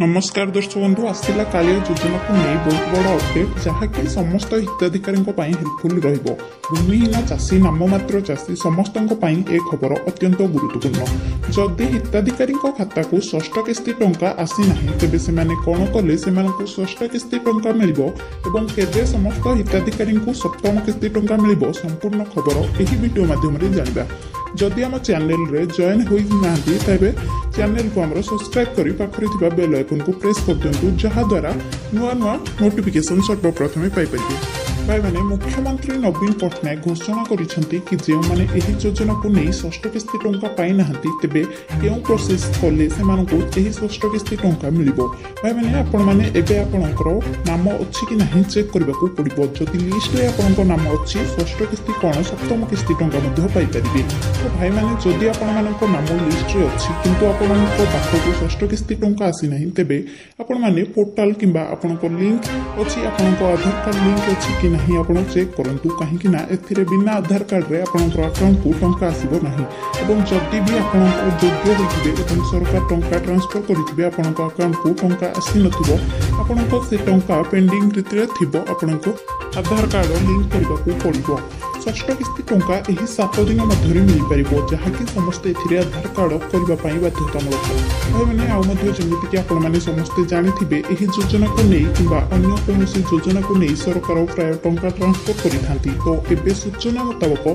नमस्कार दर्शक बंधु आसला कालिया योजना को नहीं बहुत बड़ अपडेट जहाँकि समस्त हिताधिकारी हेल्पफुल रहिबो। भूमिहीन चाषी नाममात्र चाषी समस्त ए खबर अत्यंत गुरुत्वपूर्ण। जदि हिताधिकारी खाता को षष्ठ किस्ती टंका आसी ना तेबे से कौन कले से षष्ठ किस्ती टंका मिलिबो एवं केबे समस्त हिताधिकारी सप्तम किस्ती टंका मिलिबो संपूर्ण खबर एही वीडियो माध्यम जानिबा। जदि आम चैनल रे जॉइन होई नांती तबे चैनल को हमरो सब्सक्राइब करी पाखरे थिबा बेल आइकन को प्रेस कर दियंतु जहा द्वारा नुआ नुआ नोटिफिकेशन सर्वप्रथमे पाई परिबे। भाई माने मुख्यमंत्री नवीन पटनायक घोषणा करिसेंती कि जे माने एही योजना को नै षष्ठ किस्ती टंका पाई नांती तेबे केउ प्रोसेस कले से मानको एही षष्ठ किस्ती टंका मिलिबो। भाई माने आपण माने एबे आपणकर नाम अछि कि नाही चेक करबा को पड़िबो। जदि लिस्ट रे आपणकर नाम अछि षष्ठ किस्ती कोन सप्तम किस्ती टंका मध्ये पाई परिबे। तो भाई माने जदि आपण मानको नाम लिस्ट रे अछि किंतु आपणको पाखको षष्ठ किस्ती टंका आसी नाही तेबे आपण माने पोर्टल किंबा आपणको लिंक अछि आपणको आधार कार्ड लिंक अछि कि नहीं आपण चेक करंतु कहीं ना एथिरे बिना आधार कार्ड रे आपणकर अकाउंट को टंका आसीबो नाही। एवं जदि भी आपणकर योग्य होइथिबे एवं सरकार टंका ट्रांसफर करिथिबे आपणको अकाउंट को टंका आसी नथिबो आपणको से टंका पेंडिंग रीतिरे थिबो आपणको आधार कार्ड लिंक करबा को पड़िबो। षष्ठ किस्ती टंका एही 7 दिन मध्य मिल पारिबो जहाँकि समस्ते एथिरे आधार कार्ड करबा पई बाध्यतामूलक। भाई माने आउ मध्य जेमिति कि आपण माने समस्ते जानिथिबे एही योजना को नै किबा अन्य कोनोसी योजना को नै सरकार प्राय टंका ट्रांसफर करिथांती। तो एबे सूचना मुताबक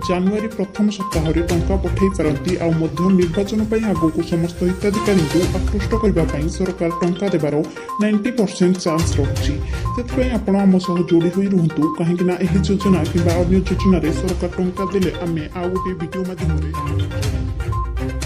जनवरी प्रथम सप्ताह रे टंका पठै पारंती आउ मध्य निर्वाचन पई आगो को समस्त हिताधिकारी को आकृष्ट करबा पई सरकार टंका देबारो 90% चांस रहउची। सेतपई आपण हम सह जोडी होई रहंतु काहेकि ना एही योजना किबा अन्य योजना रे सरकार टंका देले आमे आउ गोटे वीडियो माध्यम रे